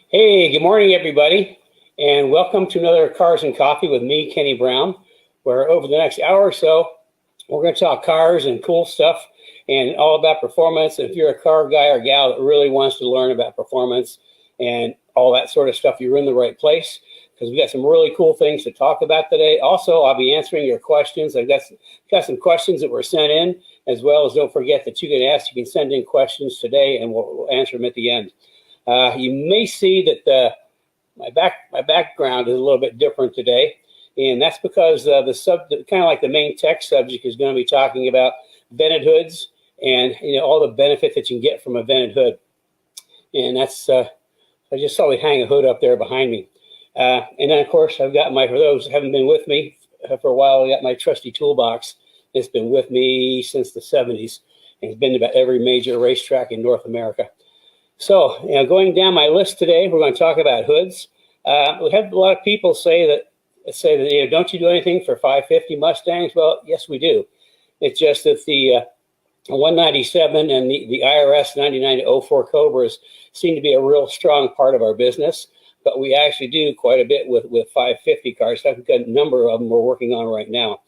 Hey, good morning, everybody, and welcome to another Cars and Coffee with me, Kenny Brown, where over the next hour or so, we're going to talk cars and cool stuff and all about performance. And if you're a car guy or gal that really wants to learn about performance and all that sort of stuff, you're in the right place because we got some really cool things to talk about today. Also, I'll be answering your questions. I've got some questions that were sent in, as well as don't forget that you can send in questions today, and we'll answer them at the end. You may see that my background is a little bit different today, and that's because kind of like the main tech subject is going to be talking about vented hoods and all the benefit that you can get from a vented hood. And that's I just saw we hang a hood up there behind me, and then of course I've got for those who haven't been with me for a while, I got my trusty toolbox. It's been with me since the 70s, and it's been to about every major racetrack in North America. So, going down my list today, we're going to talk about hoods. We have a lot of people say that don't you do anything for 550 Mustangs? Well, yes, we do. It's just that the 197 and the IRS 99-04 Cobras seem to be a real strong part of our business, but we actually do quite a bit with 550 cars. So I've got a number of them we're working on right now.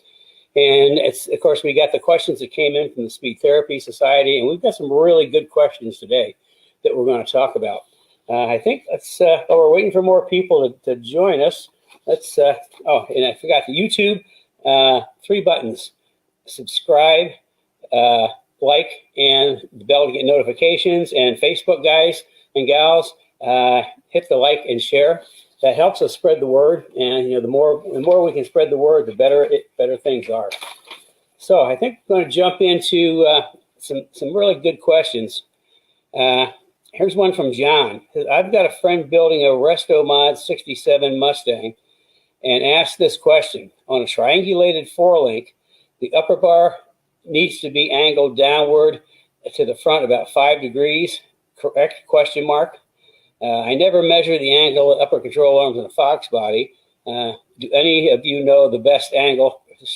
And of course, we got the questions that came in from the Speed Therapy Society, and we've got some really good questions today that we're going to talk about. I think we're waiting for more people to join us. And I forgot the YouTube, 3 buttons: subscribe, like, and the bell to get notifications. And Facebook guys and gals, hit the like and share. That helps us spread the word. And the more we can spread the word, the better things are. So I think I'm going to jump into some really good questions. Here's one from John. I've got a friend building a Resto Mod 67 Mustang and asked this question. On a triangulated 4-link, the upper bar needs to be angled downward to the front about 5 degrees, correct? I never measure the angle of upper control arms in a Fox body. Do any of you know the best angle for the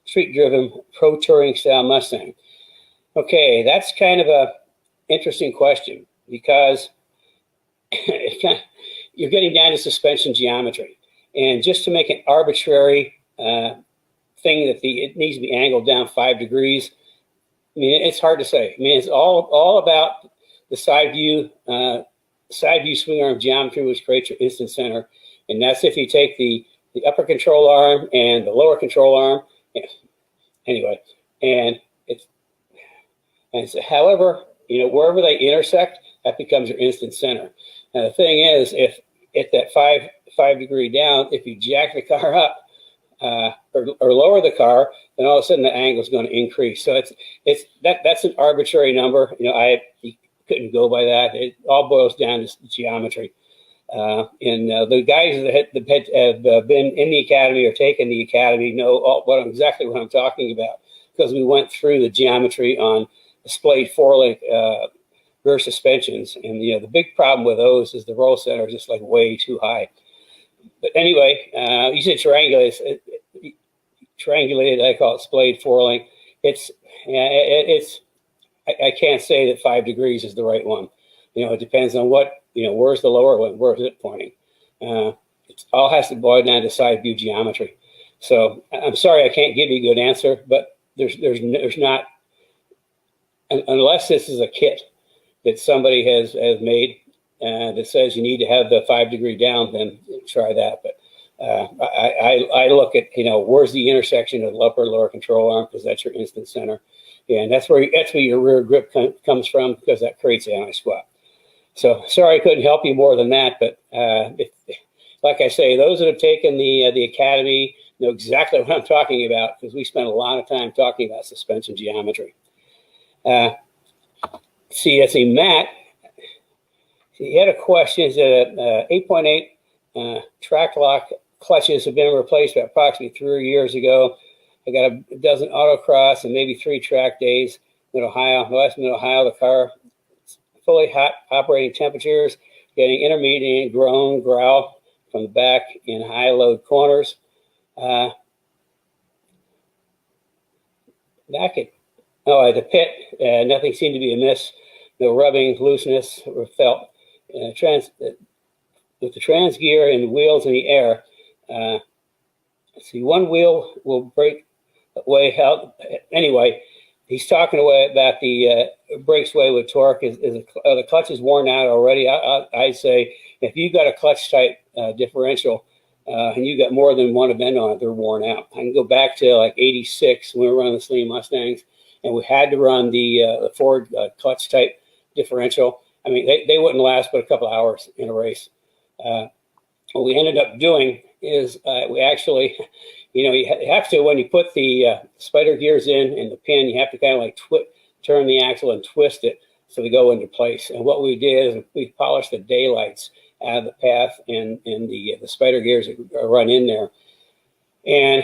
street-driven pro touring style Mustang? Okay, that's kind of a interesting question because you're getting down to suspension geometry, and just to make an arbitrary thing that it needs to be angled down 5 degrees. I mean, it's hard to say. I mean, it's all about the side view swing arm geometry, which creates your instant center, and that's if you take the upper control arm and the lower control arm. Anyway, however, wherever they intersect, that becomes your instant center. Now, the thing is, if at that five degree down, if you jack the car up or lower the car, then all of a sudden the angle is going to increase. So that's an arbitrary number. You couldn't go by that. It all boils down to geometry. The guys that have been in the academy or taken the academy know exactly what I'm talking about, because we went through the geometry on splayed 4-link rear suspensions, and the big problem with those is the roll center is just like way too high. But anyway, you said triangulated. I call it splayed 4-link. I can't say that 5 degrees is the right one. It depends on where's the lower one, where's it pointing. It all has to boil down to side view geometry. So I'm sorry I can't give you a good answer, but there's not. Unless this is a kit that somebody has made that says you need to have the 5 degree down, then try that. But I look at where's the intersection of the upper and lower control arm, because that's your instant center, and that's where your rear grip comes from, because that creates the anti-squat. So sorry I couldn't help you more than that, but like I say, those that have taken the academy know exactly what I'm talking about, because we spent a lot of time talking about suspension geometry. Matt, he had a question. Is that 8.8 track lock clutches have been replaced about approximately 3 years ago. I got a dozen autocross and maybe 3 track days in Ohio. The car fully hot operating temperatures, getting intermediate growl from the back in high load corners. The pit, nothing seemed to be amiss. No rubbing, looseness were felt. with the trans gear and the wheels in the air. Let's see, one wheel will break way out. Anyway, he's talking about the breaks way with torque. The clutch is worn out already. I'd say if you've got a clutch type differential and you got more than one event on it, they're worn out. I can go back to like '86 when we were running the Slim Mustangs, and we had to run the Ford clutch type differential. I mean, they wouldn't last but a couple hours in a race. What we ended up doing is we actually, you have to, when you put the spider gears in and the pin, you have to kind of like turn the axle and twist it so they go into place. And what we did is we polished the daylights out of the path and the spider gears that run in there. And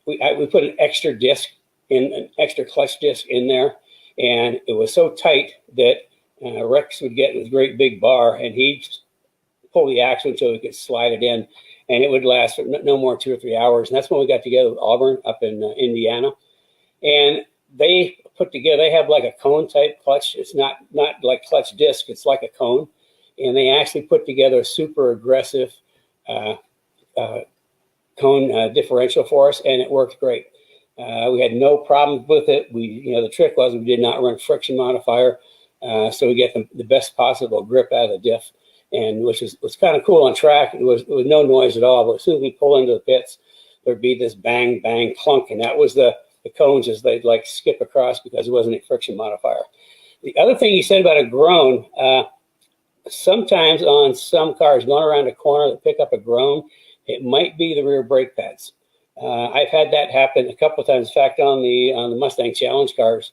we put an extra disc in, an extra clutch disc in there. And it was so tight that Rex would get this great big bar and he'd pull the axle until we could slide it in, and it would last for no more than 2 or 3 hours. And that's when we got together with Auburn up in Indiana, and they put together, they have like a cone type clutch. It's not like clutch disc, it's like a cone, and they actually put together a super aggressive cone differential for us, and it worked great. We had no problems with it. The trick was we did not run friction modifier, so we get the best possible grip out of the diff, and which was kind of cool on track. It was no noise at all, but as soon as we pull into the pits, there'd be this bang, bang, clunk, and that was the cones as they'd like skip across because it wasn't a friction modifier. The other thing he said about a groan, sometimes on some cars going around a corner that pick up a groan, it might be the rear brake pads. I've had that happen a couple of times. In fact, on the Mustang Challenge cars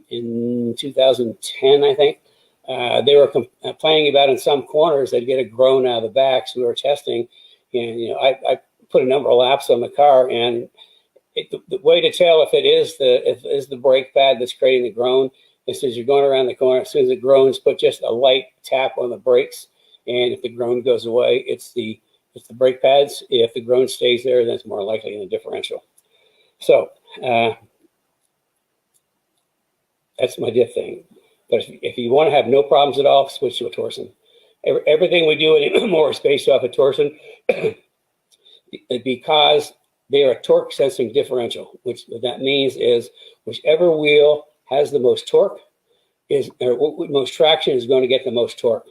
in 2010, I think, they were complaining about in some corners they'd get a groan out of the back. So we were testing, and I put a number of laps on the car, and the way to tell if it is the brake pad that's creating the groan is as you're going around the corner. As soon as it groans, put just a light tap on the brakes, and if the groan goes away, it's the brake pads. If the groan stays there, then it's more likely in the differential. So that's my diff thing. But if you want to have no problems at all, switch to a Torsen. Everything we do anymore is based off a Torsen because they are a torque sensing differential, which what that means is whichever wheel has the most torque or most traction is going to get the most torque.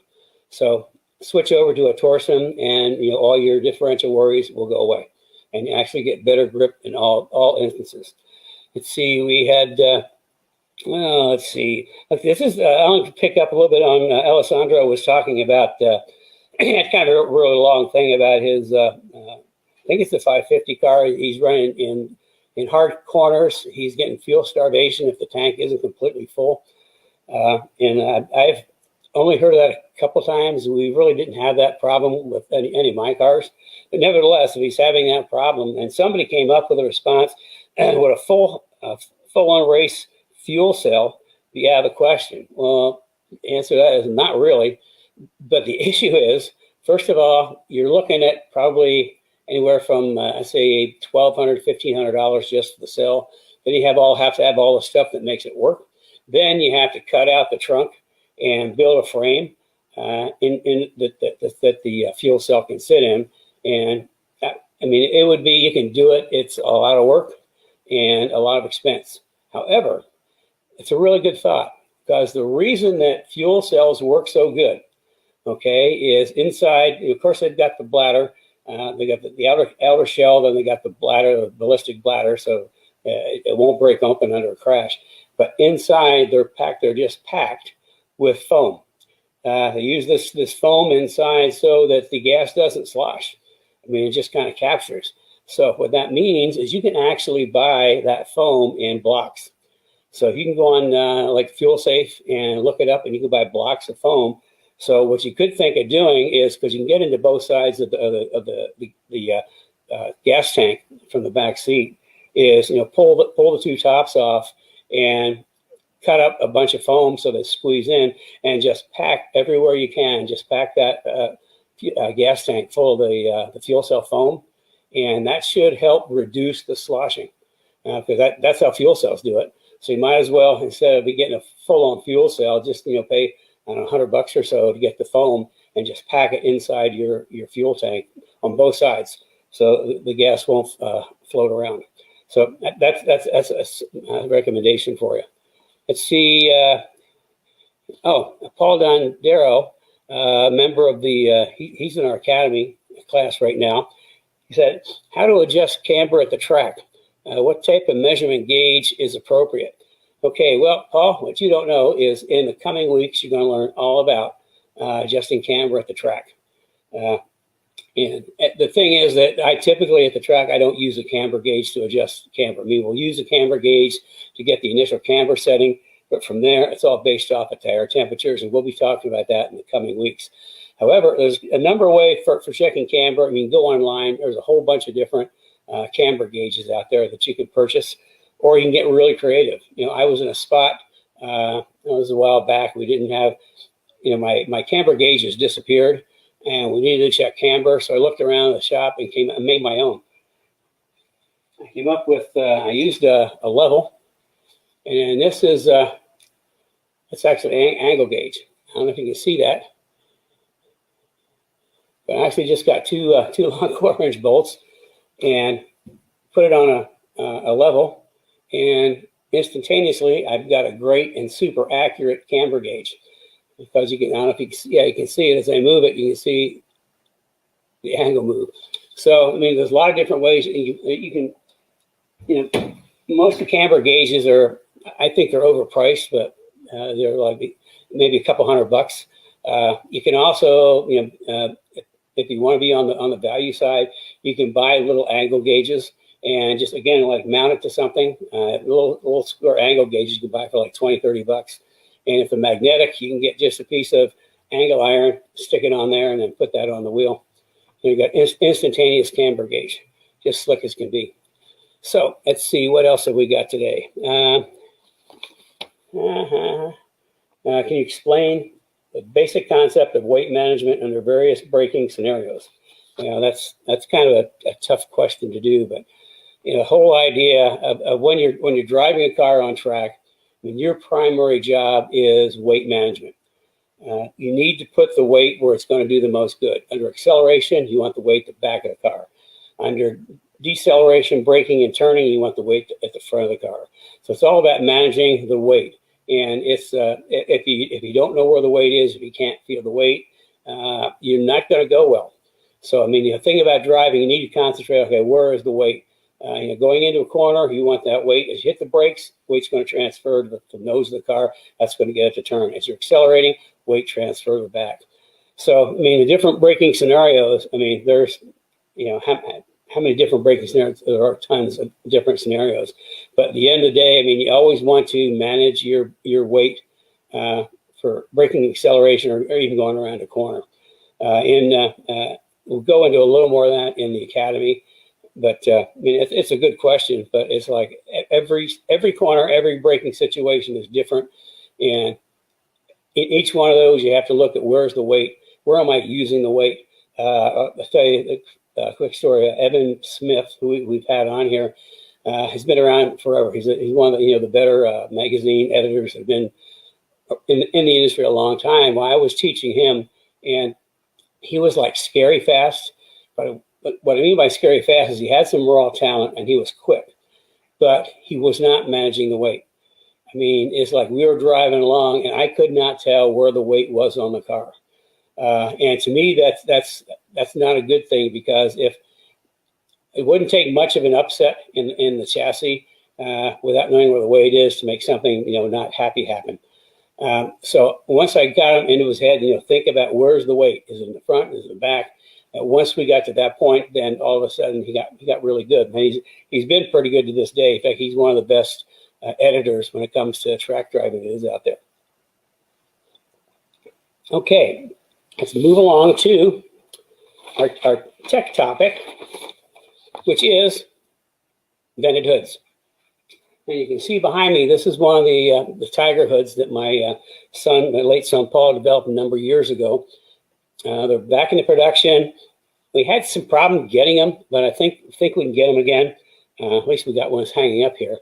So switch over to a Torsen, and all your differential worries will go away, and you actually get better grip in all instances. Let's see, we had let's see. This is I want to pick up a little bit on Alessandro was talking about. He had kind of a really long thing about his. I think it's the 550 car. He's running in hard corners. He's getting fuel starvation if the tank isn't completely full. And I've only heard of that a couple times. We really didn't have that problem with any of my cars. But nevertheless, if he's having that problem, and somebody came up with a response with a full-on race fuel cell, be out of the question. Well, the answer to that is not really. But the issue is, first of all, you're looking at probably anywhere from, say, $1,200, $1,500 just for the cell. Then you have to have all the stuff that makes it work. Then you have to cut out the trunk and build a frame that the fuel cell can sit in. And I mean, it would be, you can do it. It's a lot of work and a lot of expense. However, it's a really good thought, because the reason that fuel cells work so good, okay, is inside. Of course, they've got the bladder. They got the outer shell. Then they got the bladder, the ballistic bladder, so it won't break open under a crash. But inside, they're just packed with foam. They use this foam inside so that the gas doesn't slosh. I mean, it just kind of captures. So what that means is you can actually buy that foam in blocks. So you can go on like Fuel Safe and look it up, and you can buy blocks of foam. So what you could think of doing is, because you can get into both sides of the gas tank from the back seat, is pull the two tops off and cut up a bunch of foam so they squeeze in, and just pack everywhere you can. Just pack that gas tank full of the fuel cell foam, and that should help reduce the sloshing, because that's how fuel cells do it. So you might as well, instead of getting a full-on fuel cell, just pay I don't know, $100 or so to get the foam and just pack it inside your fuel tank on both sides, so the gas won't float around. So that's a recommendation for you. Let's see. Oh, Paul Dondero, member of the, he's in our academy class right now. He said, how to adjust camber at the track? What type of measurement gauge is appropriate? Okay, well, Paul, what you don't know is in the coming weeks, you're going to learn all about adjusting camber at the track. And the thing is that I typically at the track, I don't use a camber gauge to adjust camber. I mean, we'll use a camber gauge to get the initial camber setting, but from there, it's all based off of tire temperatures, and we'll be talking about that in the coming weeks. However, there's a number of ways for checking camber. I mean, go online. There's a whole bunch of different camber gauges out there that you can purchase, or you can get really creative. You know, I was in a spot, it was a while back, we didn't have, you know, my camber gauges disappeared, and we needed to check camber. So I looked around the shop and made my own. I came up with, I used a level, and this is, it's actually an angle gauge. I don't know if you can see that, but I actually just got two long 1/4-inch bolts and put it on a level, and instantaneously I've got a great and super accurate camber gauge, because you can, I don't know if you can see, yeah, you can see it as I move it, you can see the angle move. So, I mean, there's a lot of different ways you can, you know, most of the camber gauges are, I think they're overpriced, but they're like maybe a couple $100. You can also, you know, if you want to be on the value side, you can buy little angle gauges and just, again, like mount it to something. Little square angle gauges you can buy for like $20-30. And if they're magnetic, you can get just a piece of angle iron, stick it on there, and then put that on the wheel. And you got instantaneous camber gauge, just slick as can be. So let's see, what else have we got today? Can you explain the basic concept of weight management under various braking scenarios? You know, that's kind of a tough question to do, but you know, the whole idea of when you're driving a car on track, I mean, your primary job is weight management. You need to put the weight where it's going to do the most good. Under acceleration, you want the weight at the back of the car. Under deceleration, braking, and turning, you want the weight at the front of the car. So it's all about managing the weight. And it's if you don't know where the weight is, if you can't feel the weight, you're not going to go well. So I mean, the thing about driving, you need to concentrate. Okay, where is the weight? You know, going into a corner, you want that weight. As you hit the brakes, weight's going to transfer to the nose of the car. That's going to get it to turn. As you're accelerating, weight transfer to the back. So I mean, the different braking scenarios. I mean, there's, you know, how many different braking scenarios? There are tons of different scenarios. But at the end of the day, I mean, you always want to manage your weight for braking, acceleration, or even going around a corner. We'll go into a little more of that in the academy. But I mean, it's a good question. But it's like every corner, every braking situation is different, and in each one of those, you have to look at where's the weight. Where am I using the weight? I'll tell you a quick story. Evan Smith, who we've had on here, has been around forever. He's one of the, you know, the better magazine editors that have been in the industry a long time. Well, I was teaching him, and he was like scary fast. But what I mean by scary fast is he had some raw talent and he was quick, but he was not managing the weight. I mean, it's like we were driving along and I could not tell where the weight was on the car. And to me, that's not a good thing, because if it wouldn't take much of an upset in the chassis without knowing where the weight is to make something, you know, not happy happen. So once I got him into his head, you know, think about where's the weight? Is it in the front? Is it in the back? And once we got to that point, then all of a sudden he got really good. And he's been pretty good to this day. In fact, he's one of the best editors when it comes to track driving that is out there. Okay, let's move along to our tech topic, which is vented hoods. And you can see behind me, this is one of the Tiger hoods that my late son Paul developed a number of years ago. They're back into production. We had some problem getting them, but I think we can get them again. At least we got ones hanging up here.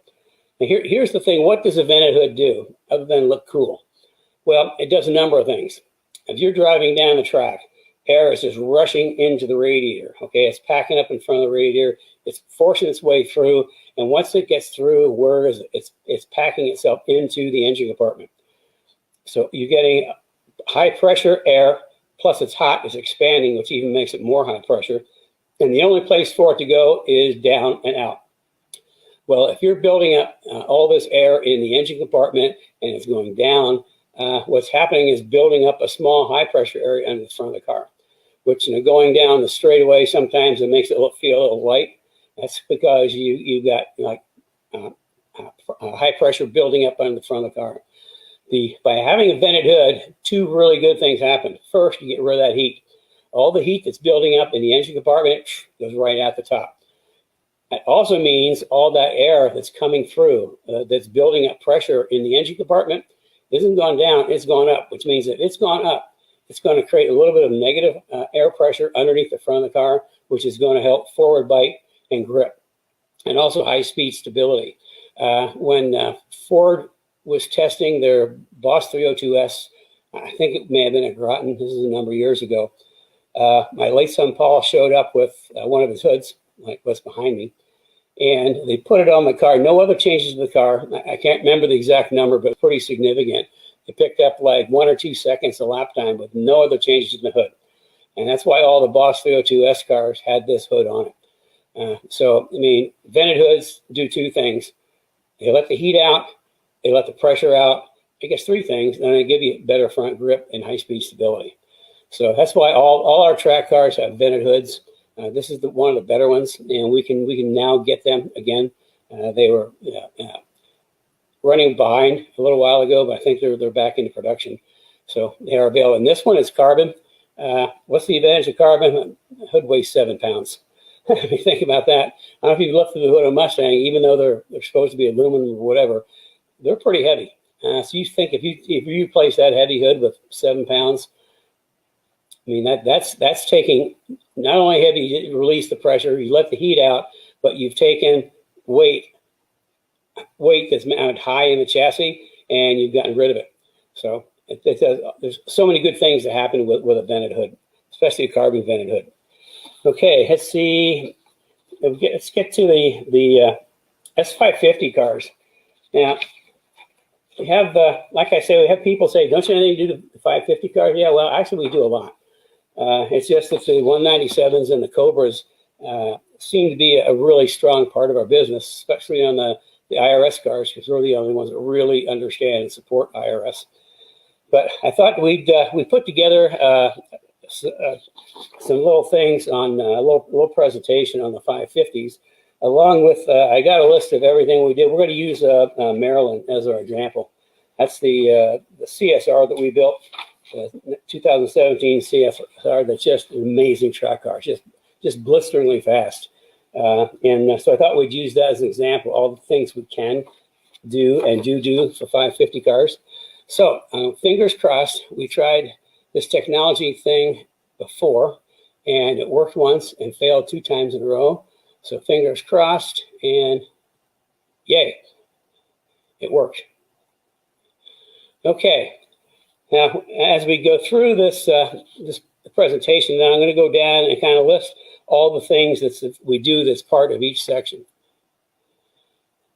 Now here's the thing. What does a vented hood do other than look cool? Well, it does a number of things. If you're driving down the track, air is just rushing into the radiator. Okay, it's packing up in front of the radiator. It's forcing its way through, and once it gets through, where is it? It's packing itself into the engine compartment. So you're getting high pressure air, plus it's hot, it's expanding, which even makes it more high pressure. And the only place for it to go is down and out. Well, if you're building up all this air in the engine compartment and it's going down, what's happening is building up a small high pressure area under the front of the car, which, going down the straightaway, sometimes it makes it feel a little light. That's because you got like high pressure building up on the front of the car. By having a vented hood, two really good things happen. First, you get rid of that heat. All the heat that's building up in the engine compartment goes right out the top. That also means all that air that's coming through, that's building up pressure in the engine compartment, isn't gone down, it's gone up, which means that it's gone up. It's going to create a little bit of negative air pressure underneath the front of the car, which is going to help forward bite and grip, and also high-speed stability. When Ford was testing their Boss 302S, I think it may have been at Groton, this is a number of years ago, my late son Paul showed up with one of his hoods, like what's behind me, and they put it on the car. No other changes to the car. I can't remember the exact number, but pretty significant. It picked up like 1 or 2 seconds of lap time with no other changes in the hood. And that's why all the Boss 302S cars had this hood on it. So, I mean, vented hoods do two things. They let the heat out, they let the pressure out. I guess 3 things, and they give you better front grip and high-speed stability. So that's why all our track cars have vented hoods. This is one of the better ones, and we can now get them again. They were running behind a little while ago, but I think they're back into production. So they are available. And this one is carbon. What's the advantage of carbon? The hood weighs 7 pounds. If you think about that, I don't know if you've looked through the hood of a Mustang, even though they're supposed to be aluminum or whatever, they're pretty heavy. So you think if you replace that heavy hood with 7 pounds, I mean, that's taking, not only have you released the pressure, you let the heat out, but you've taken weight that's mounted high in the chassis, and you've gotten rid of it. So there's so many good things that happen with a vented hood, especially a carbon vented hood. Okay, let's see. Let's get to the S550 cars. Now, we have, like I say, we have people say, don't you have anything to do with the 550 cars? Yeah, well, actually, we do a lot. It's just that the 197s and the Cobras seem to be a really strong part of our business, especially on the IRS cars, because we're the only ones that really understand and support IRS. But I thought we'd put together some little things on a little presentation on the 550s, along with I got a list of everything we did. We're going to use Maryland as our example. That's the CSR that we built. 2017 CSR, that's just an amazing track car, just blisteringly fast. And so I thought we'd use that as an example, all the things we can do and do for 550 cars. So fingers crossed, we tried this technology thing before, and it worked once and failed 2 times in a row. So fingers crossed, and yay, it worked. Okay. Now, as we go through this presentation, now I'm going to go down and kind of list all the things that we do that's part of each section.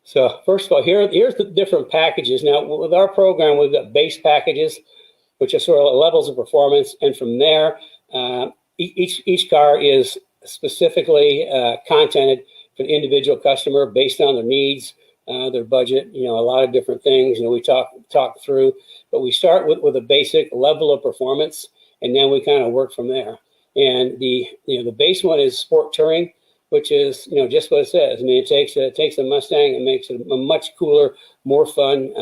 So first of all, here's the different packages. Now, with our program, we've got base packages, which are sort of levels of performance. And from there, each car is specifically contented for the individual customer based on their needs, their budget, a lot of different things, we talk through, but we start with a basic level of performance, and then we kind of work from there. And the base one is sport touring, which is, just what it says. I mean, it takes a Mustang and makes it a much cooler, more fun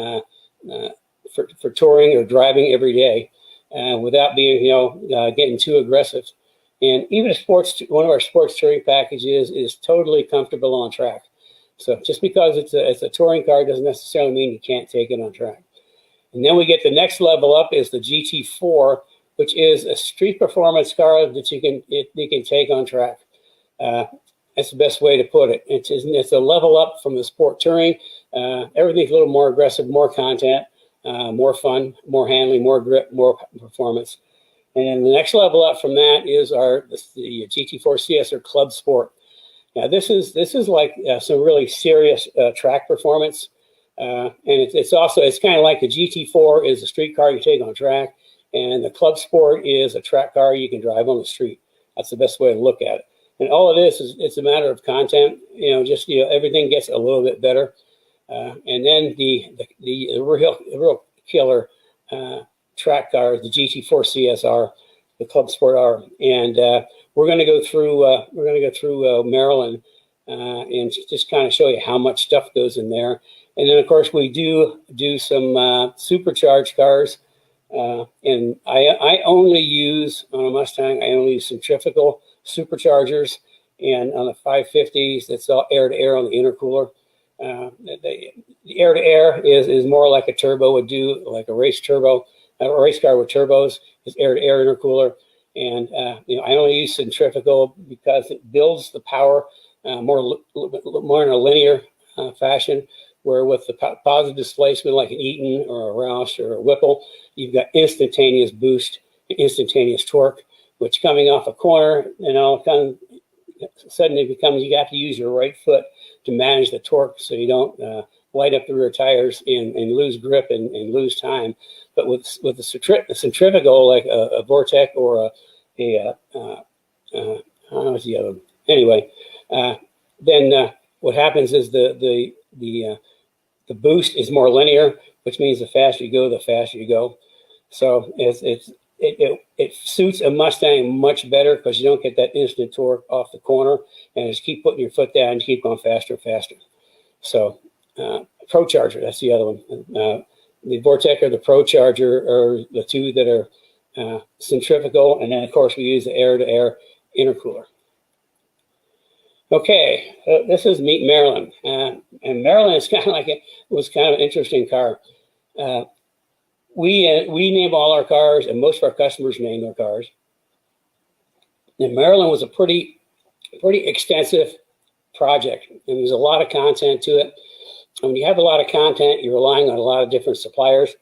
for touring or driving every day without being, getting too aggressive. And even one of our sports touring packages is totally comfortable on track. So just because it's a touring car doesn't necessarily mean you can't take it on track. And then we get the next level up is the GT4, which is a street performance car that you can take on track. That's the best way to put it. It's a level up from the sport touring. Everything's a little more aggressive, more content. more fun, more handling, more grip, more performance. And then the next level up from that is the GT4 CS or Club Sport. Now this is like some really serious track performance, and it's kind of like the GT4 is a street car you take on track, and the Club Sport is a track car you can drive on the street. That's the best way to look at it. And all of this is, it's a matter of content. Everything gets a little bit better, and then the real killer track car is the GT4 CSR, the Club Sport R, and we're going to go through Maryland and just kind of show you how much stuff goes in there. And then of course we do some supercharged cars, and I only use on a Mustang, I only use centrifugal superchargers, and on the 550s it's all air to air on the intercooler. The air to air is more like a turbo would do, like a race turbo. A race car with turbos is air to air intercooler. And I only use centrifugal because it builds the power more in a linear fashion, where with the positive displacement like an Eaton or a Roush or a Whipple, you've got instantaneous boost, instantaneous torque, which coming off a corner, suddenly becomes, you have to use your right foot to manage the torque so you don't light up the rear tires and lose grip and lose time. But with the centrifugal, like a Vortec or I don't know what's the other one. Anyway, then what happens is the boost is more linear, which means the faster you go, the faster you go. So it suits a Mustang much better because you don't get that instant torque off the corner, and just keep putting your foot down and keep going faster and faster. So Pro Charger, that's the other one. The Vortec or the Pro Charger are the two that are centrifugal, and then of course we use the air-to-air intercooler. Okay, this is Meet Maryland, and Maryland is was kind of an interesting car. We name all our cars, and most of our customers name their cars. And Maryland was a pretty extensive project, and there's a lot of content to it. And when you have a lot of content, you're relying on a lot of different suppliers.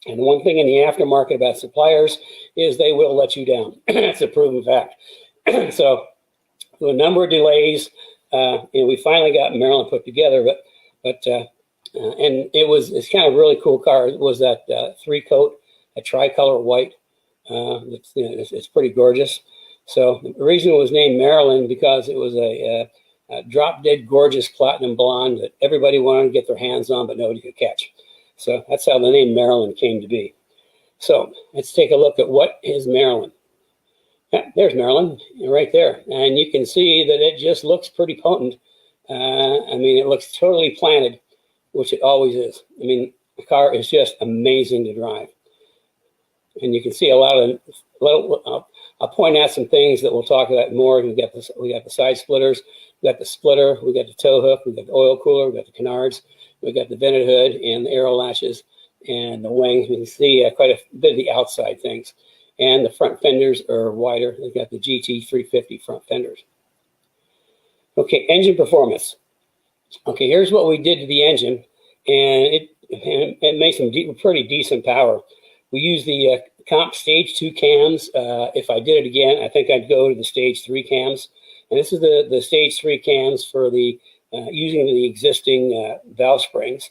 And one thing in the aftermarket about suppliers is they will let you down. That's a proven fact. So, through a number of delays, and we finally got Maryland put together. And it's kind of a really cool car. It was that 3-coat, a tricolor white. It's pretty gorgeous. So the reason it was named Maryland because it was a drop dead gorgeous platinum blonde that everybody wanted to get their hands on, but nobody could catch. So that's how the name Maryland came to be. So let's take a look at what is Maryland. Yeah, there's Maryland right there. And you can see that it just looks pretty potent. I mean, it looks totally planted, which it always is. I mean, the car is just amazing to drive. And you can see a lot of, I'll point out some things that we'll talk about more. We got the side splitters, we got the splitter, we got the tow hook, we got the oil cooler, we got the canards, we got the vented hood and the aero latches and the wing. You can see quite a bit of the outside things. And the front fenders are wider. They've got the GT350 front fenders. Okay, engine performance. Okay, here's what we did to the engine, and it made some pretty decent power. We used the comp stage 2 cams. If I did it again, I think I'd go to the stage 3 cams. And this is the stage 3 cams for the using the existing valve springs.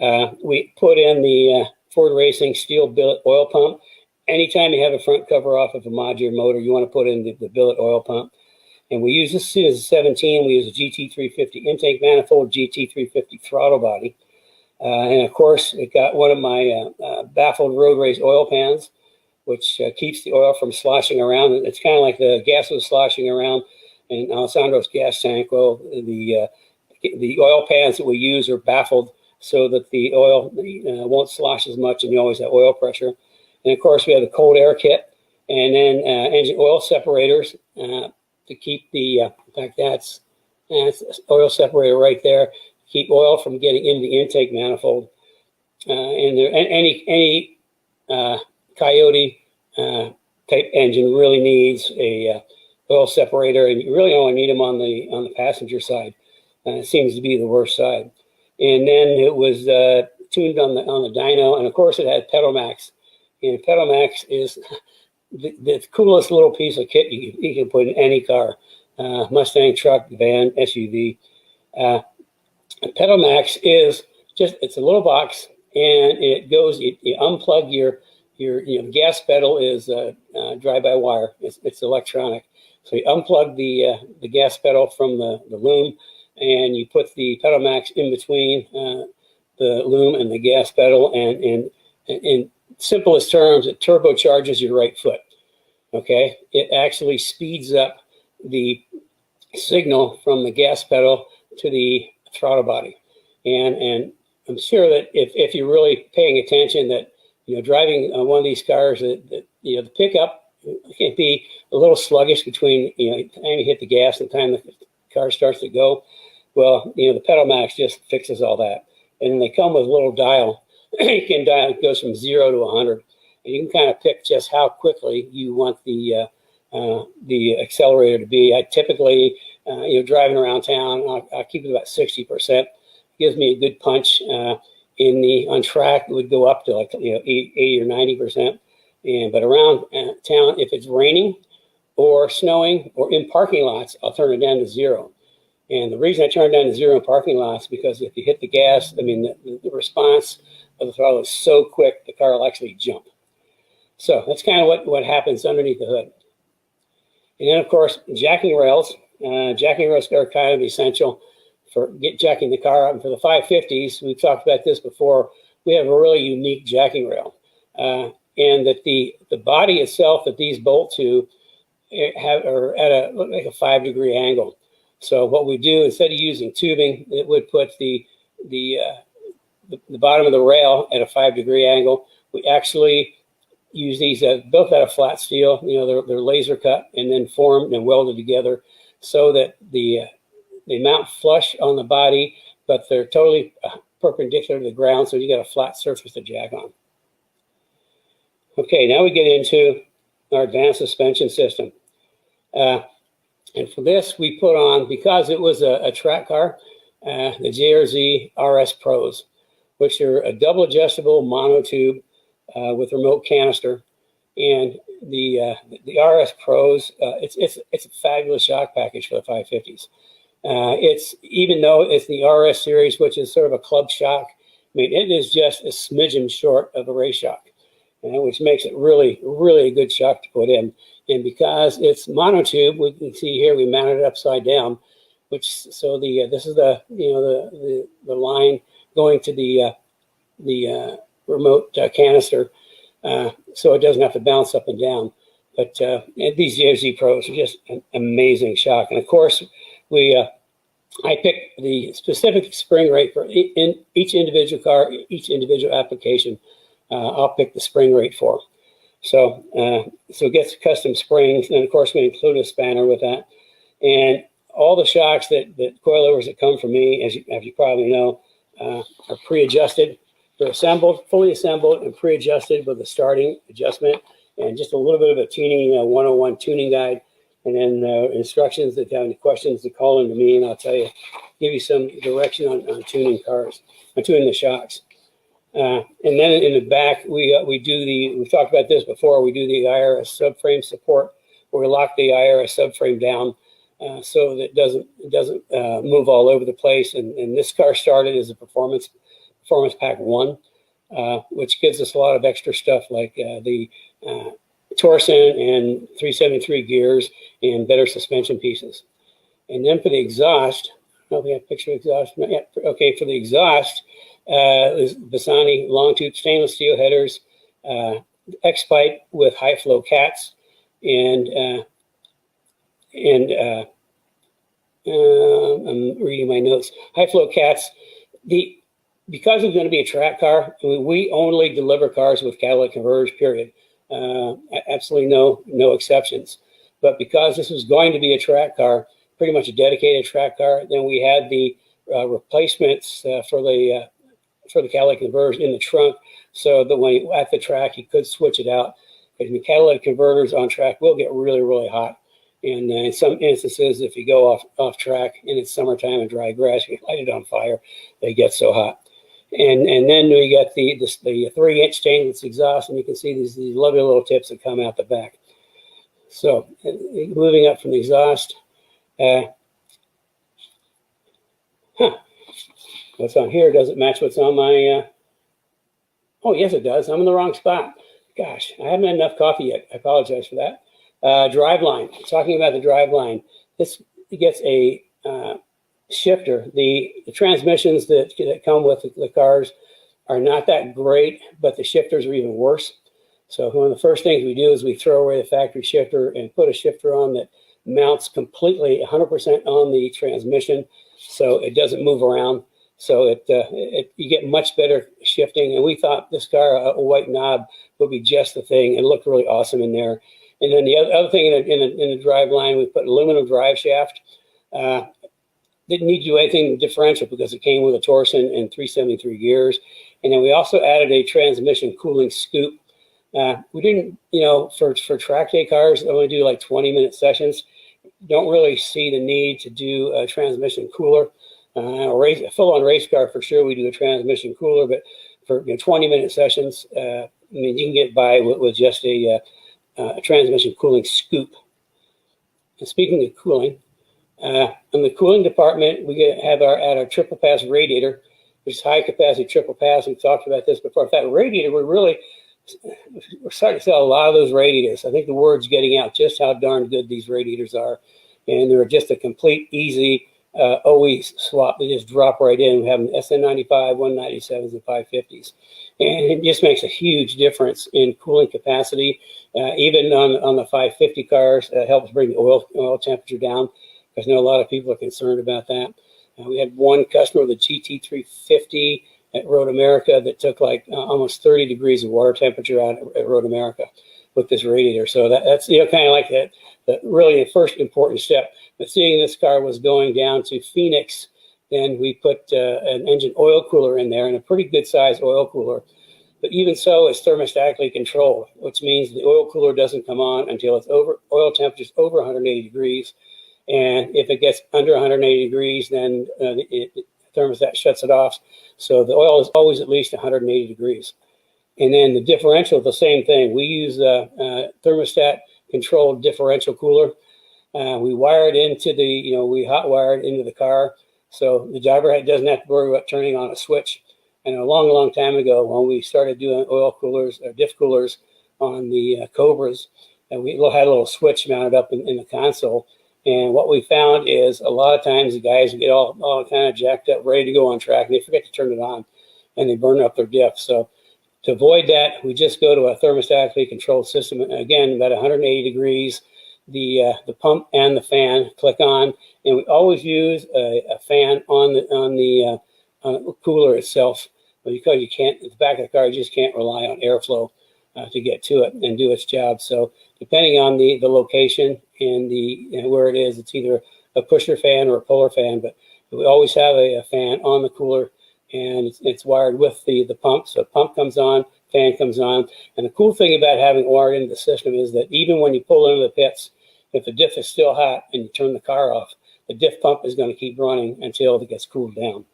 We put in the Ford Racing steel billet oil pump. Anytime you have a front cover off of a modular motor, you want to put in the billet oil pump. And we use this as a 17. We use a GT350 intake manifold, GT350 throttle body. And of course, it got one of my baffled road race oil pans, which keeps the oil from sloshing around. It's kind of like the gas was sloshing around in Alessandro's gas tank. Well, the oil pans that we use are baffled so that the oil won't slosh as much, and you always have oil pressure. And of course, we have the cold air kit, and then engine oil separators to keep the, in fact, that's oil separator right there, keep oil from getting into the intake manifold. And any Coyote type engine really needs a oil separator, and you really only need them on the passenger side. It seems to be the worst side. And then it was tuned on the dyno, and of course it had pedal max. And pedal max is the coolest little piece of kit you can put in any car, Mustang, truck, van, SUV. Pedal max is it's a little box, and it goes. You unplug your gas pedal is drive-by-wire. It's electronic. So you unplug the gas pedal from the loom, and you put the pedal max in between the loom and the gas pedal, and in simplest terms, it turbocharges your right foot. Okay, it actually speeds up the signal from the gas pedal to the throttle body, and I'm sure that if you're really paying attention, that driving one of these cars, that the pickup can be a little sluggish between the time you hit the gas and the time the car starts to go. Well, the pedal max just fixes all that, and then they come with a little dial. You can dial, it goes from 0 to 100, and you can kind of pick just how quickly you want the accelerator to be. I typically, driving around town, I'll keep it about 60%. Gives me a good punch. On track, it would go up to like 80 or 90%. But around town, if it's raining or snowing or in parking lots, I'll turn it down to 0. And the reason I turn it down to 0 in parking lots is because if you hit the gas, the response of the throttle is so quick, the car will actually jump. So that's kind of what happens underneath the hood. And then, of course, jacking rails. Jacking rails are kind of essential for jacking the car up. And for the 550s, we've talked about this before, we have a really unique jacking rail. And that the body itself that these bolt to are at look like a 5-degree angle. So what we do, instead of using tubing, it would put the bottom of the rail at a 5-degree angle. We actually use these built out of flat steel. They're laser cut and then formed and welded together so that they mount flush on the body, but they're totally perpendicular to the ground, so you got a flat surface to jack on. Okay, now we get into our advanced suspension system. And for this, we put on, because it was a track car, the JRZ RS Pros, which are a double adjustable monotube with remote canister. And the RS Pros, it's a fabulous shock package for the 550s. Even though it's the RS series, which is sort of a club shock, it is just a smidgen short of a race shock, which makes it really, really a good shock to put in. And because it's monotube, we can see here we mounted it upside down, this is the line going to the remote canister, so it doesn't have to bounce up and down. But these JRZ Pros are just an amazing shock. And of course, I picked the specific spring rate for each individual car, each individual application. I'll pick the spring rate for. So it gets custom springs, and of course we include a spanner with that. And all the shocks that coilovers that come from me, as you probably know, are pre-adjusted. They're fully assembled and pre-adjusted with a starting adjustment and just a little bit of a tuning 101 tuning guide. And then instructions. If you have any questions, to call into me, and I'll give you some direction on tuning cars, on tuning the shocks. And then in the back, we've talked about this before, we do the IRS subframe support, where we lock the IRS subframe down so that it doesn't move all over the place. And this car started as a Performance Pack 1, which gives us a lot of extra stuff like the torsion and 373 gears and better suspension pieces. And then for the exhaust, we have a picture of exhaust. Okay, for the exhaust, is Bassani long tooth stainless steel headers, X-pipe with high flow cats, and I'm reading my notes. High flow cats. Because it's going to be a track car, we only deliver cars with catalytic converters. Period. Absolutely no exceptions. But because this was going to be a track car, pretty much a dedicated track car, then we had the replacements for the catalytic converters in the trunk, so that when you're at the track, you could switch it out. Because the catalytic converters on track will get really, really hot. And in some instances, if you go off track and it's summertime and dry grass, you light it on fire, they get so hot. And then we got the 3-inch stainless exhaust, and you can see these lovely little tips that come out the back. So moving up from the exhaust, what's on here doesn't match what's on my, oh yes it does, I'm in the wrong spot. Gosh, I haven't had enough coffee yet, I apologize for that. Drive line, talking about the drive line, this gets a shifter. The transmissions that come with the cars are not that great, but the shifters are even worse. So one of the first things we do is we throw away the factory shifter and put a shifter on that mounts completely 100% on the transmission, so it doesn't move around. So you get much better shifting. And we thought this car, a white knob, would be just the thing. It looked really awesome in there. And then the other thing in the drive line, we put aluminum drive shaft. Didn't need to do anything differential because it came with a Torsen and 373 gears. And then we also added a transmission cooling scoop. We didn't, for track day cars, only do like 20-minute sessions. Don't really see the need to do a transmission cooler. A full-on race car, for sure, we do a transmission cooler, but for 20-minute sessions, you can get by with just a transmission cooling scoop. And speaking of cooling, in the cooling department, we add our triple pass radiator, which is high capacity triple pass. We've talked about this before. In fact, radiator, we're starting to sell a lot of those radiators. I think the word's getting out just how darn good these radiators are, and they're just a complete easy OE swap. They just drop right in. We have an SN95, 197s, and 550s. And it just makes a huge difference in cooling capacity. Even on the 550 cars, it helps bring the oil temperature down, because I know a lot of people are concerned about that. We had one customer with a GT350 at Road America that took like almost 30 degrees of water temperature out at Road America with this radiator. So that's kind of like that really the first important step. But seeing this car was going down to Phoenix, then we put an engine oil cooler in there, and a pretty good size oil cooler. But even so, it's thermostatically controlled, which means the oil cooler doesn't come on until oil temperature is over 180 degrees. And if it gets under 180 degrees, then the thermostat shuts it off. So the oil is always at least 180 degrees. And then the differential, the same thing. We use a thermostat controlled differential cooler. We wired into we hot wired into the car, so the driver doesn't have to worry about turning on a switch. And a long, long time ago, when we started doing oil coolers or diff coolers on the Cobras, and we had a little switch mounted up in the console. And what we found is a lot of times the guys get all kind of jacked up, ready to go on track, and they forget to turn it on, and they burn up their diff. So to avoid that, we just go to a thermostatically controlled system. Again, about 180 degrees. The pump and the fan click on, and we always use a fan on the cooler itself, because you can't, at the back of the car, you just can't rely on airflow to get to it and do its job. So depending on the location and where it is, it's either a pusher fan or a puller fan, but we always have a fan on the cooler, and it's wired with the pump. So pump comes on, fan comes on. And the cool thing about having wired into the system is that even when you pull into the pits, if the diff is still hot and you turn the car off, the diff pump is going to keep running until it gets cooled down.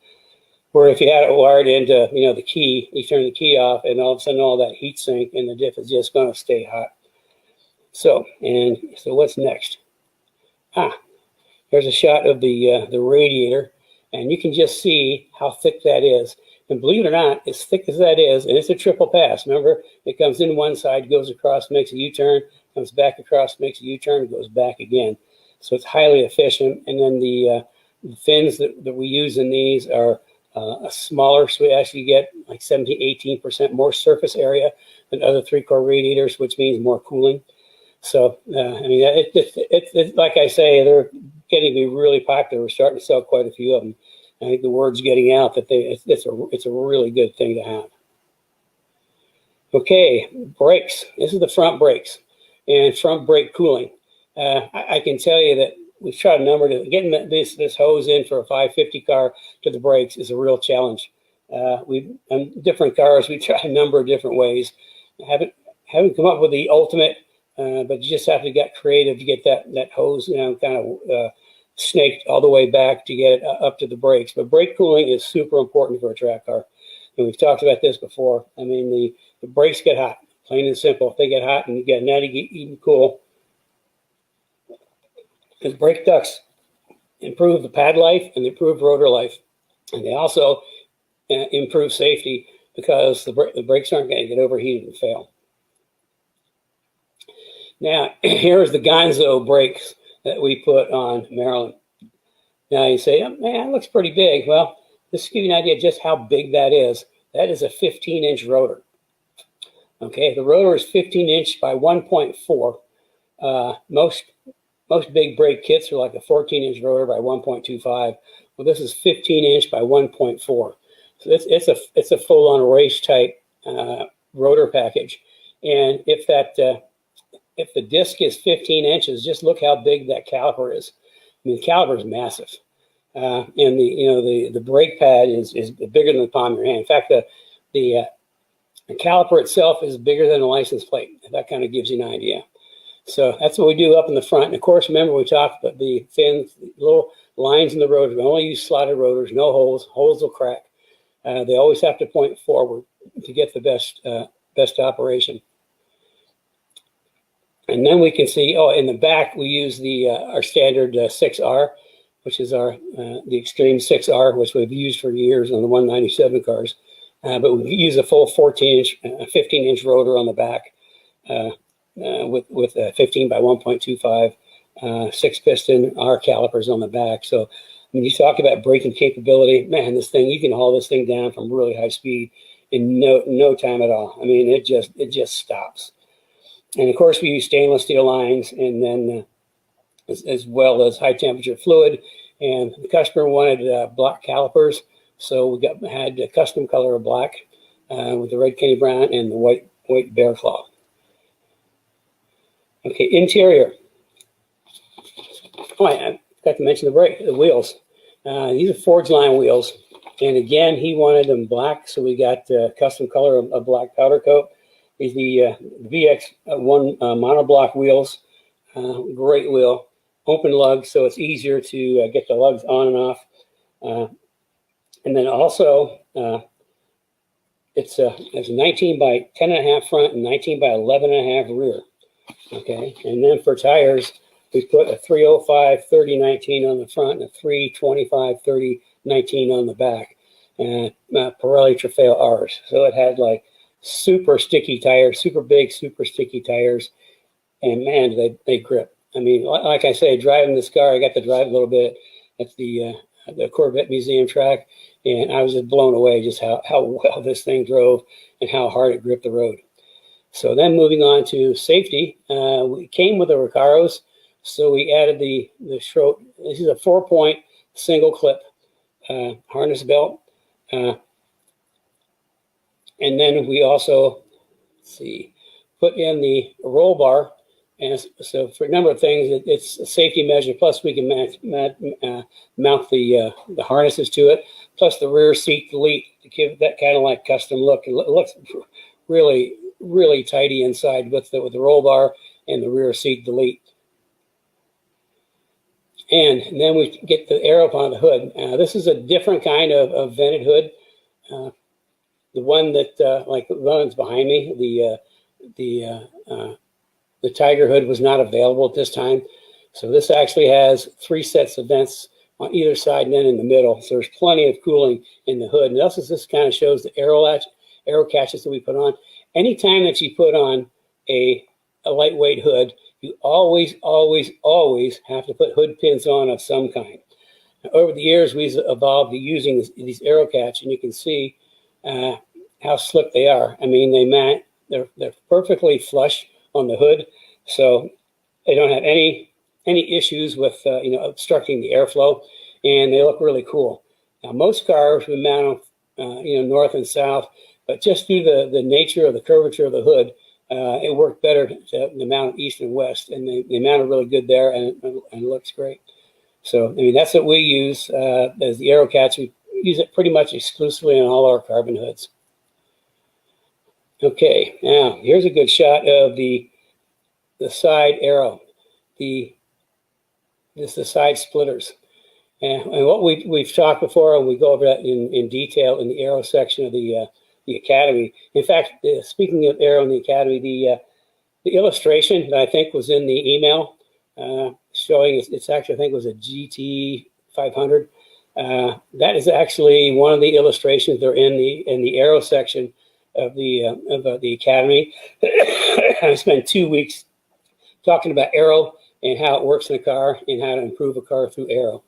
Where if you had it wired into, the key, you turn the key off, and all of a sudden all that heat sink and the diff is just going to stay hot. So what's next? Here's a shot of the radiator, and you can just see how thick that is. And believe it or not, as thick as that is, and it's a triple pass. Remember, it comes in one side, goes across, makes a U-turn, comes back across, makes a U-turn, goes back again. So it's highly efficient. And then the fins that we use in these are smaller, so we actually get like 17–18% more surface area than other 3-core radiators, which means more cooling. So it's like I say, they're getting to be really popular. We're starting to sell quite a few of them. I think the word's getting out that it's a really good thing to have. Okay, brakes. This is the front brakes and front brake cooling. I can tell you that we've tried a number of getting this hose in for a 550 car to the brakes is a real challenge. On different cars, we tried a number of different ways. Haven't come up with the ultimate, but you just have to get creative to get that hose, kind of snaked all the way back to get it up to the brakes. But brake cooling is super important for a track car. And we've talked about this before. I mean, the brakes get hot, plain and simple. If they get hot and you get natty, even cool, because brake ducts improve the pad life and they improve rotor life. And they also improve safety because the brakes aren't going to get overheated and fail. Now, here's the Gonzo brakes that we put on Maryland. Now you say, oh, man, it looks pretty big. Well, just to give you an idea of just how big that is a 15-inch rotor. Okay, the rotor is 15-inch by 1.4. Most big brake kits are like a 14-inch rotor by 1.25. Well, this is 15-inch by 1.4. So it's a full-on race type rotor package. And if the disc is 15 inches, just look how big that caliper is. I mean, the caliper is massive, and the brake pad is bigger than the palm of your hand. In fact, the caliper itself is bigger than a license plate. That kind of gives you an idea. So that's what we do up in the front. And of course, remember we talked about the thin little lines in the rotors. We only use slotted rotors, no holes. Holes will crack. They always have to point forward to get the best operation. And then we can see, in the back we use our standard 6R, which is the Extreme 6R, which we've used for years on the 197 cars. But we use a full 14-inch, 15-inch rotor on the back with a 15 by 1.25 6-piston R calipers on the back. So when you talk about braking capability, man, you can haul this thing down from really high speed in no time at all. I mean, it just stops. And of course, we use stainless steel lines, and then as well as high temperature fluid. And the customer wanted black calipers, so we had a custom color of black with the red Kenny Brown and the white bear claw. Okay, interior. Oh, I forgot to mention the wheels. These are Ford's line wheels, and again, he wanted them black, so we got custom color of black powder coat. Is the VX1 monoblock wheels. Great wheel, open lug, so it's easier to get the lugs on and off. And then also, it's 19 by 10.5 front and 19 by 11.5 rear. Okay, and then for tires, we put a 305 30/19 on the front and a 325 30/19 on the back, and Pirelli Trofeo R's. So it had like super sticky tires, super big, super sticky tires, and man, they grip. I mean, like I say, driving this car, I got to drive a little bit at the Corvette Museum track, and I was just blown away just how well this thing drove and how hard it gripped the road. So then moving on to safety, we came with the Recaros, so we added the Schroet. This is a 4-point single clip harness belt. And then we also, put in the roll bar. And so for a number of things, it's a safety measure. Plus we can mount the harnesses to it. Plus the rear seat delete to give that kind of like custom look. It looks really, really tidy inside with the roll bar and the rear seat delete. And then we get the aero on the hood. This is a different kind of vented hood. The one that, like the one that's behind me, the Tiger hood was not available at this time. So this actually has 3 sets of vents on either side and then in the middle. So there's plenty of cooling in the hood. And also this kind of shows the aero catches that we put on. Anytime that you put on a lightweight hood, you always, always, always have to put hood pins on of some kind. Now, over the years, we've evolved to using these aero catch, and you can see how slick they are. I mean, they're perfectly flush on the hood, so they don't have any issues with obstructing the airflow, and they look really cool. Now, most cars we mount north and south, but just due to the nature of the curvature of the hood, it worked better to mount east and west, and they mounted really good there, and it looks great. So I mean, that's what we use as the aero catch. We use it pretty much exclusively on all our carbon hoods. Okay, now here's a good shot of the side aero, the side splitters. And what we've talked before, and we go over that in detail in the aero section of the Academy. In fact, speaking of aero in the Academy, the illustration that I think was in the email showing it's actually, I think it was a GT500. That is actually one of the illustrations. They're in the aero section of the Academy. I spent 2 weeks talking about aero and how it works in a car and how to improve a car through aero.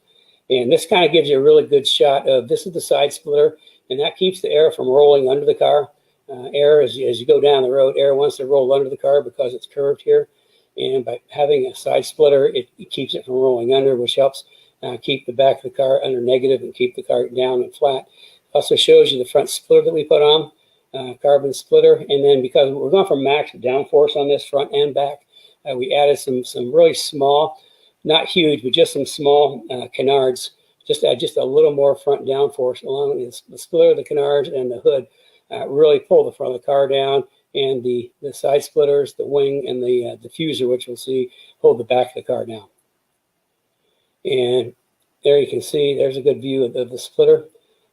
And this kind of gives you a really good shot of, this is the side splitter, and that keeps the air from rolling under the car. Air, as you go down the road, air wants to roll under the car because it's curved here. And by having a side splitter, it keeps it from rolling under, which helps keep the back of the car under negative and keep the car down and flat. Also shows you the front splitter that we put on, carbon splitter. And then because we're going from max downforce on this front and back, we added some really small, not huge, but just some small canards, just a little more front downforce along the splitter, the canards, and the hood. Really pull the front of the car down, and the side splitters, the wing, and the diffuser, which you'll see, hold the back of the car down. And there you can see, there's a good view of the splitter.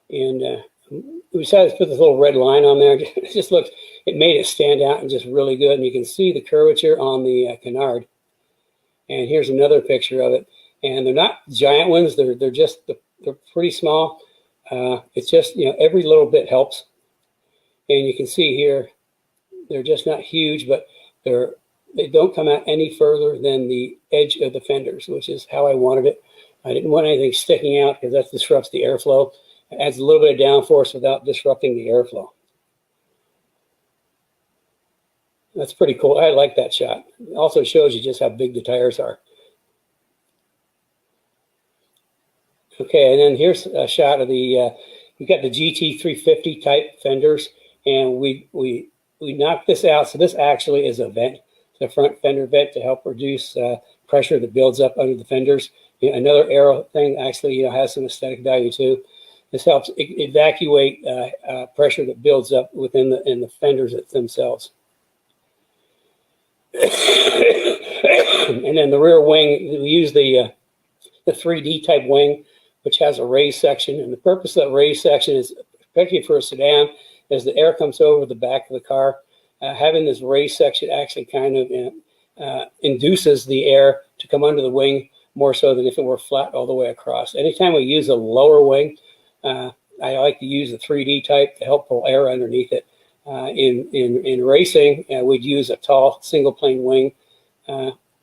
And we decided to put this little red line on there. It just looks, it made it stand out and just really good. And you can see the curvature on the canard. And here's another picture of it. And they're not giant ones. They're pretty small. It's just, every little bit helps. And you can see here, they're just not huge, but they don't come out any further than the edge of the fenders, which is how I wanted it. I didn't want anything sticking out because that disrupts the airflow. It adds a little bit of downforce without disrupting the airflow. That's pretty cool. I like that shot. It also shows you just how big the tires are. Okay, and then here's a shot of we've got the GT350 type fenders, and we knocked this out. So this actually is a vent, the front fender vent, to help reduce pressure that builds up under the fenders. Another aero thing actually has some aesthetic value too. This helps evacuate pressure that builds up within the fenders themselves. And then the rear wing, we use the 3D type wing, which has a raised section. And the purpose of that raised section is, especially for a sedan, as the air comes over the back of the car, having this raised section actually kind of induces the air to come under the wing more so than if it were flat all the way across. Anytime we use a lower wing, I like to use the 3D type to help pull air underneath it. In racing, we'd use a tall single plane wing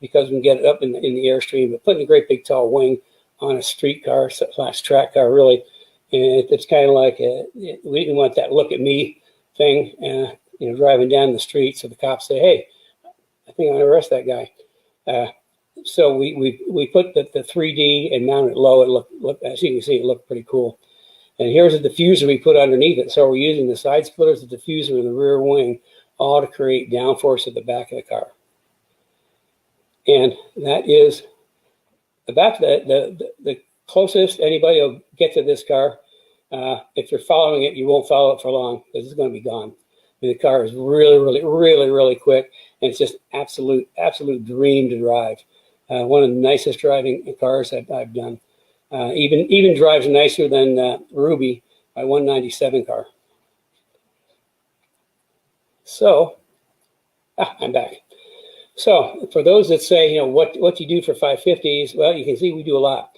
because we can get it up in the airstream. But putting a great big tall wing on a street car / track car, really, it's kind of like we didn't want that look at me thing, driving down the street. So the cops say, "Hey, I think I'm going to arrest that guy." So we put the 3D and mounted it low. It looked, as you can see, it looked pretty cool. And here's the diffuser we put underneath it. So we're using the side splitters, the diffuser, and the rear wing, all to create downforce at the back of the car. And that is about the closest anybody will get to this car. If you're following it, you won't follow it for long because it's going to be gone. I mean, the car is really, really, really, really quick, and it's just absolute dream to drive. One of the nicest driving cars I've done. Even drives nicer than Ruby, my 197 car. So, I'm back. So, for those that say, what do you do for 550s? Well, you can see we do a lot.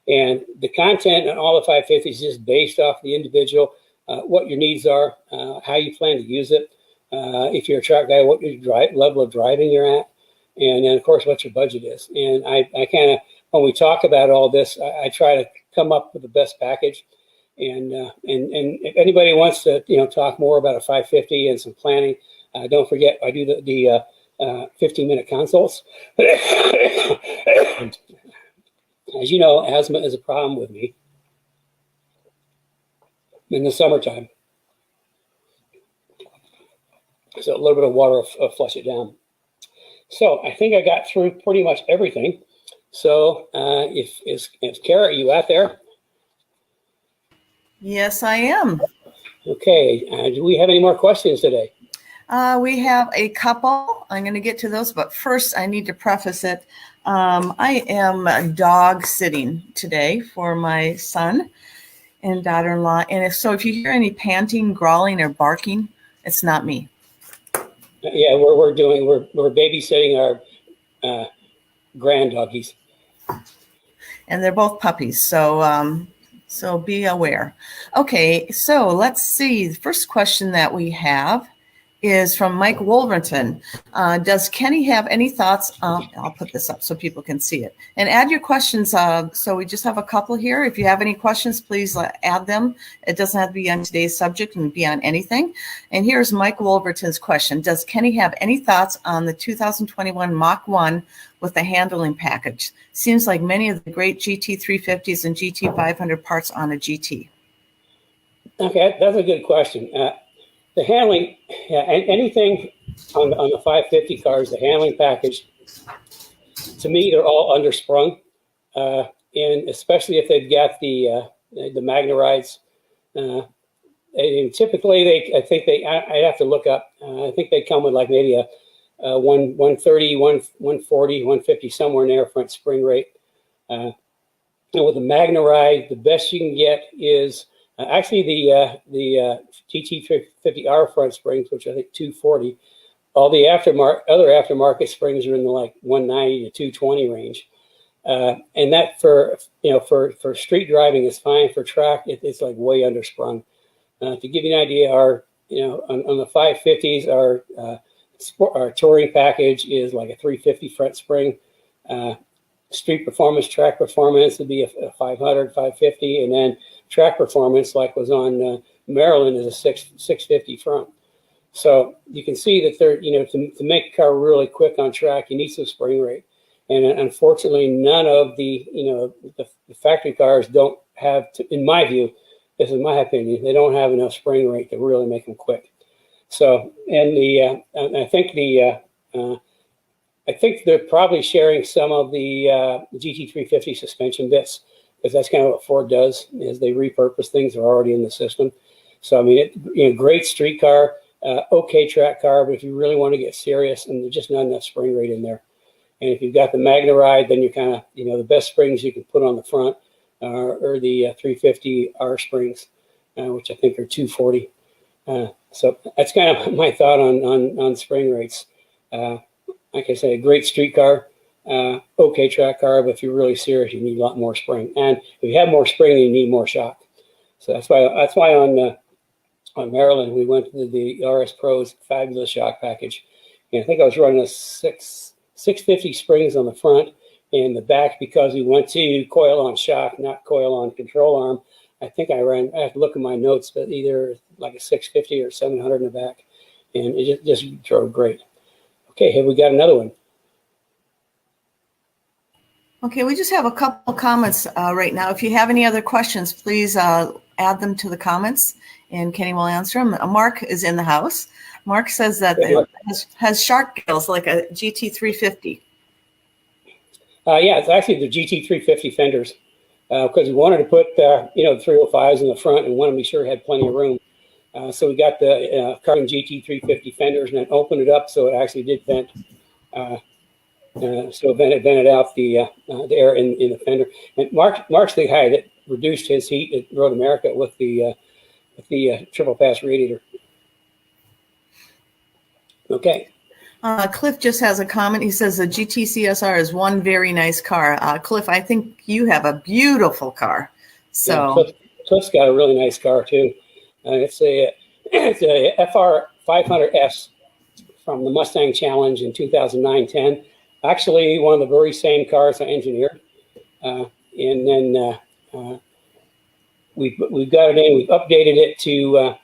And the content on all the 550s is just based off the individual, what your needs are, how you plan to use it. If you're a track guy, what your level of driving you're at. And then, of course, what your budget is. And I kind of, when we talk about all this, I try to come up with the best package. And if anybody wants to, talk more about a 550 and some planning, don't forget, I do the 15-minute consults. As you know, asthma is a problem with me in the summertime. So a little bit of water will flush it down. So I think I got through pretty much everything. So if Kara, are you out there? Yes, I am. Okay. Do we have any more questions today? We have a couple. I'm going to get to those, but first I need to preface it. I am dog sitting today for my son and daughter-in-law, and if you hear any panting, growling, or barking, it's not me. Yeah, we're babysitting our grand doggies, and they're both puppies, so be aware. Okay, so let's see. The first question that we have is from Mike Wolverton. Does Kenny have any thoughts? I'll put this up so people can see it. And add your questions. So we just have a couple here. If you have any questions, please add them. It doesn't have to be on today's subject and be on anything. And here's Mike Wolverton's question. Does Kenny have any thoughts on the 2021 Mach 1 with the handling package? Seems like many of the great GT350s and GT500 parts on a GT. Okay, that's a good question. The handling, anything on the 550 cars, the handling package, to me, they're all undersprung, and especially if they've got the Magnarides. And typically, I have to look up. I think they come with like maybe a 130, 140, 150, somewhere in there front spring rate. And with the Magnaride, the best you can get is actually the GT350R front springs, which I think 240. All the other aftermarket springs are in the like 190 to 220 range, and that for street driving is fine. For track, it's like way undersprung. To give you an idea, on the 550s, our touring package is like a 350 front spring. Street performance, track performance would be a 500, 550, and then track performance, like was on Maryland, is a 650 front. So you can see that they're, to make a car really quick on track, you need some spring rate. And unfortunately, none of the factory cars don't have, in my view, this is my opinion, they don't have enough spring rate to really make them quick. So, and I think they're probably sharing some of the GT350 suspension bits, because that's kind of what Ford does, is they repurpose things that are already in the system. So, I mean, great street car, okay track car, but if you really want to get serious, and there's just not enough spring rate in there. And if you've got the Magnaride, then you're kind of, the best springs you can put on the front are the 350R springs, which I think are 240. So that's kind of my thought on spring rates. Like I say, a great street car, okay track car, but if you're really serious, you need a lot more spring. And if you have more spring, you need more shock. So that's why on Maryland we went to the RS Pro's fabulous shock package. And I think I was running a 650 springs on the front, and the back, because we went to coil on shock, not coil on control arm. I think I have to look at my notes, but either like a 650 or 700 in the back, and it just drove great. Okay, have we got another one? Okay, we just have a couple of comments right now. If you have any other questions, please add them to the comments, and Kenny will answer them. Mark is in the house. Mark says that it has shark gills like a GT350. Yeah, it's actually the GT350 fenders, because we wanted to put the 305s in the front and wanted to be sure it had plenty of room. So we got the carbon GT350 fenders and then opened it up so it actually did vent. So it vented out the air in the fender. And Mark's the guy that reduced his heat at Road America with the triple pass radiator. Okay. Cliff just has a comment. He says the GT CSR is one very nice car. Cliff, I think you have a beautiful car. So yeah, Cliff's got a really nice car too. It's a FR 500S from the Mustang Challenge in 2009-10. Actually, one of the very same cars I engineered. And then we've got it in. We've updated it to.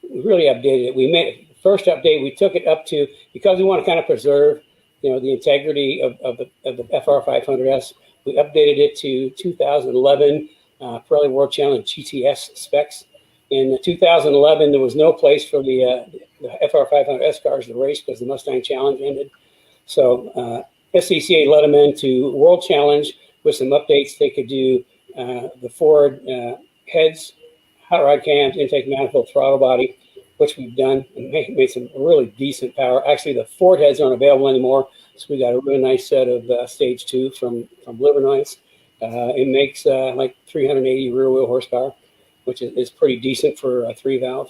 We really updated it. We made first update. We took it up to, because we want to kind of preserve, the integrity of the FR 500S. We updated it to 2011 Pirelli World Challenge GTS specs. In 2011, there was no place for the FR 500S cars to race because the Mustang Challenge ended. So SCCA let them into World Challenge with some updates. They could do the Ford heads, hot rod cams, intake manifold, throttle body, which we've done and made some really decent power. Actually, the Ford heads aren't available anymore, so we got a really nice set of stage 2 from Livernoise. It makes like 380 rear wheel horsepower, which is pretty decent for a 3-valve.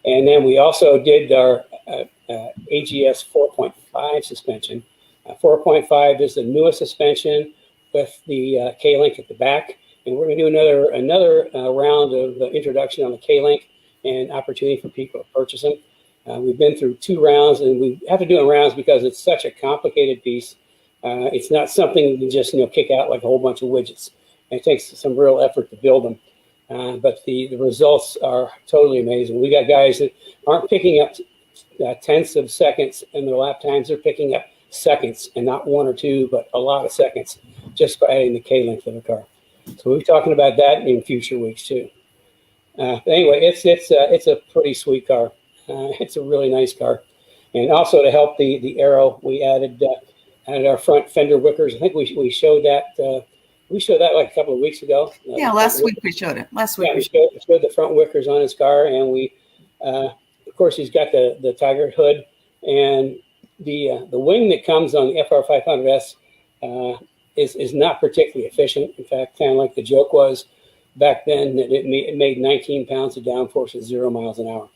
And then we also did our AGS 4.5 suspension. 4.5 is the newest suspension with the K-Link at the back. And we're going to do another round of introduction on the K-Link and opportunity for people to purchase them. We've been through 2 rounds, and we have to do it rounds because it's such a complicated piece. It's not something you can just kick out like a whole bunch of widgets. It takes some real effort to build them. But the results are totally amazing. We got guys that aren't picking up tenths of seconds in their lap times. They're picking up seconds, and not 1 or 2, but a lot of seconds just by adding the K-Link to the car. So we'll be talking about that in future weeks too. Anyway, it's a pretty sweet car. It's a really nice car. And also to help the aero, we added our front fender wickers. I think we showed that. We showed that like a couple of weeks ago. Yeah, last week we showed it. Last week we showed the front wickers on his car, and we, of course, he's got the Tiger hood, and the wing that comes on the FR500S is not particularly efficient. In fact, kind of like the joke was back then, that it made 19 pounds of downforce at 0 miles an hour.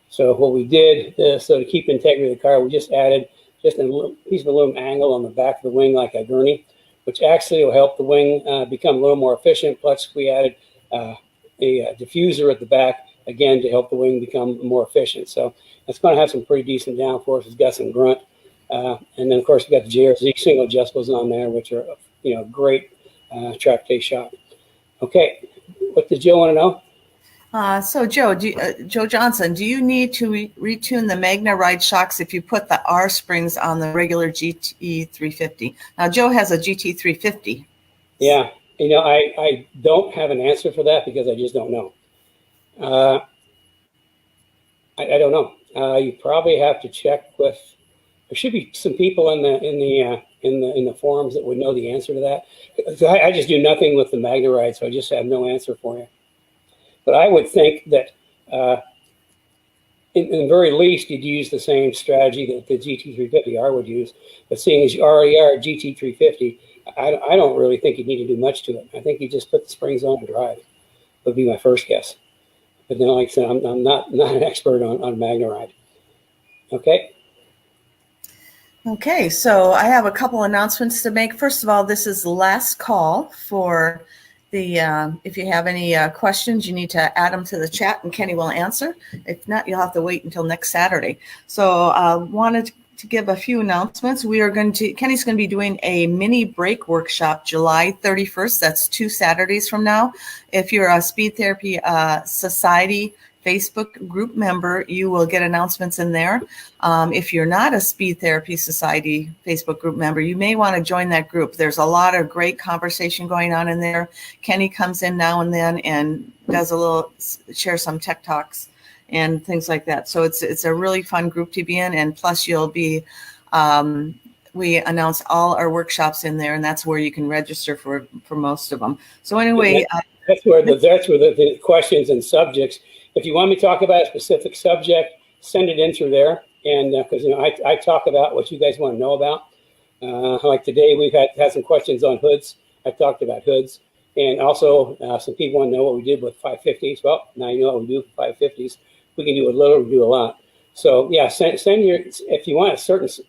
So what we did, so to keep the integrity of the car, we just added just a little piece of aluminum angle on the back of the wing like a gurney, which actually will help the wing become a little more efficient. Plus, we added a diffuser at the back, again, to help the wing become more efficient. So it's going to have some pretty decent downforce. It's got some grunt. And then, of course, we got the JRZ single adjustables on there, which are, great track day shock. Okay, what did Joe want to know? So Joe, Joe Johnson, do you need to retune the Magna Ride shocks if you put the R springs on the regular GT350? Now, Joe has a GT350. Yeah, I don't have an answer for that because I just don't know. I don't know. You probably have to check with. There should be some people in the forums that would know the answer to that. I just do nothing with the Magna Ride, so I just have no answer for you. But I would think that, in the very least, you'd use the same strategy that the GT350R would use. But seeing as you already are a GT350, I don't really think you need to do much to it. I think you just put the springs on and drive. Would be my first guess. But then, like I said, I'm not an expert on Magna Ride. Okay. Okay, so I have a couple announcements to make. First of all, this is the last call for the, if you have any questions, you need to add them to the chat and Kenny will answer. If not, you'll have to wait until next Saturday. So wanted to give a few announcements. Kenny's going to be doing a mini brake workshop July 31st. That's 2 Saturdays from now. If you're a Speed Therapy Society Facebook group member, you will get announcements in there. If you're not a Speed Therapy Society Facebook group member, you may want to join that group. There's a lot of great conversation going on in there. Kenny comes in now and then and does share some tech talks and things like that. So it's a really fun group to be in. And plus you'll be, we announce all our workshops in there, and that's where you can register for most of them. So anyway, that's where the questions and subjects. If you want me to talk about a specific subject, send it in through there. And because I talk about what you guys want to know about. Like today, we've had some questions on hoods. I talked about hoods, and also some people want to know what we did with 550s. Well, now you know what we do with 550s. We can do a little, we do a lot. So yeah, send your, if you want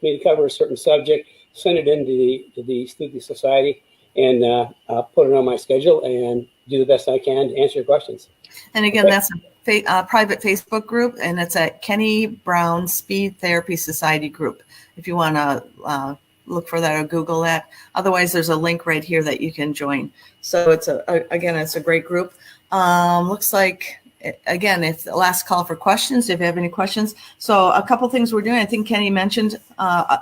me to cover a certain subject, send it into the society, and I'll put it on my schedule and do the best I can to answer your questions. And again, that's a private Facebook group, and it's at Kenny Brown Speed Therapy Society group. If you want to look for that or Google that. Otherwise, there's a link right here that you can join. So it's a great group. Looks like, again, it's the last call for questions, if you have any questions. So a couple things we're doing. I think Kenny mentioned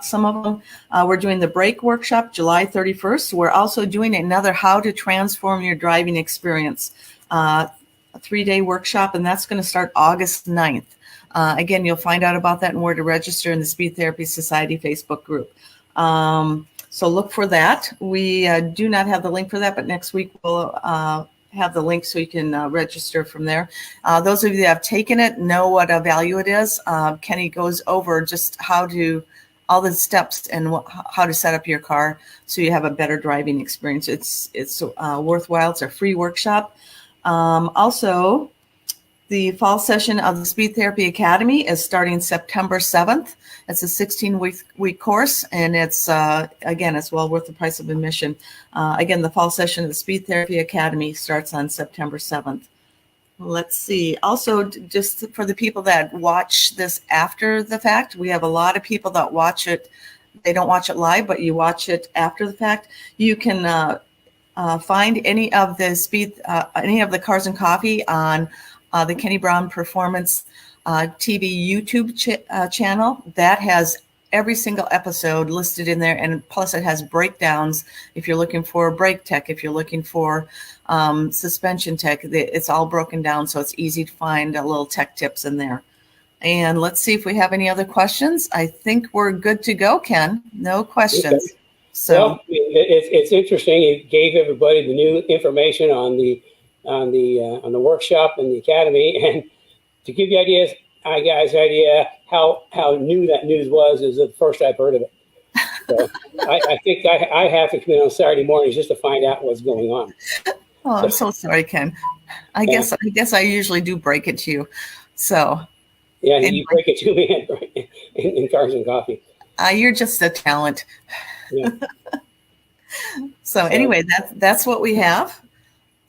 some of them. We're doing the brake workshop July 31st. We're also doing another How to Transform Your Driving Experience, a 3-day workshop, and that's going to start August 9th. Again, you'll find out about that and where to register in the Speed Therapy Society Facebook group. So look for that. We do not have the link for that, but next week we'll have the link so you can register from there. Those of you that have taken it know what a value it is. Kenny goes over just all the steps and how to set up your car so you have a better driving experience. It's worthwhile. It's a free workshop. Also, the fall session of the Speed Therapy Academy is starting September 7th. It's a 16-week course, and it's, again, it's well worth the price of admission. Again, the fall session of the Speed Therapy Academy starts on September 7th. Let's see. Also, just for the people that watch this after the fact, we have a lot of people that watch it. They don't watch it live, but you watch it after the fact. You can find any of the Cars and Coffee on the Kenny Brown Performance TV YouTube channel. That has every single episode listed in there, and plus it has breakdowns if you're looking for brake tech, if you're looking for suspension tech. It's all broken down, so it's easy to find little tech tips in there. And let's see if we have any other questions. I think we're good to go, Ken. No questions. Okay. So well, it's interesting. You gave everybody the new information on the workshop and the academy, and to give you ideas, idea how new that news was is the first I've heard of it. So I think I have to come in on Saturday mornings just to find out what's going on. Oh, I'm so sorry, Ken. I guess I usually do break it to you. So yeah, anyway. You break it to me in Cars and Coffee. You're just a talent. Yeah. So anyway, that's what we have.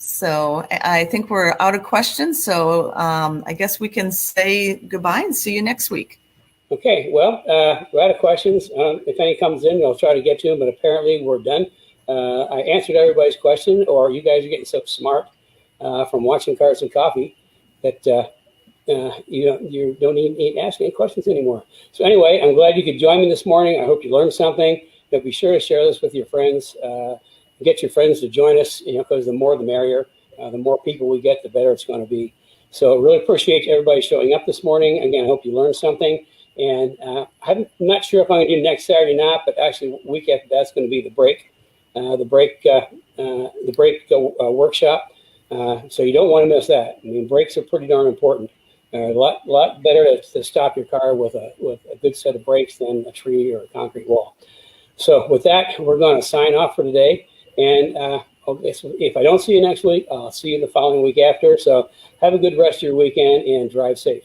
So I think we're out of questions. So I guess we can say goodbye and see you next week. Okay. Well, we're out of questions. If any comes in, I'll try to get to them. But apparently we're done. I answered everybody's question, or you guys are getting so smart from watching Cars and Coffee that you don't need to ask any questions anymore. So anyway, I'm glad you could join me this morning. I hope you learned something. But be sure to share this with your friends. Get your friends to join us, because the more the merrier. The more people we get, the better it's going to be. So I really appreciate everybody showing up this morning. Again, I hope you learned something. And I'm not sure if I'm going to do next Saturday or not, but actually week after that's going to be the brake workshop. So you don't want to miss that. I mean, brakes are pretty darn important. A lot better to stop your car with a good set of brakes than a tree or a concrete wall. So with that, we're going to sign off for today. And if I don't see you next week, I'll see you the following week after. So have a good rest of your weekend and drive safe.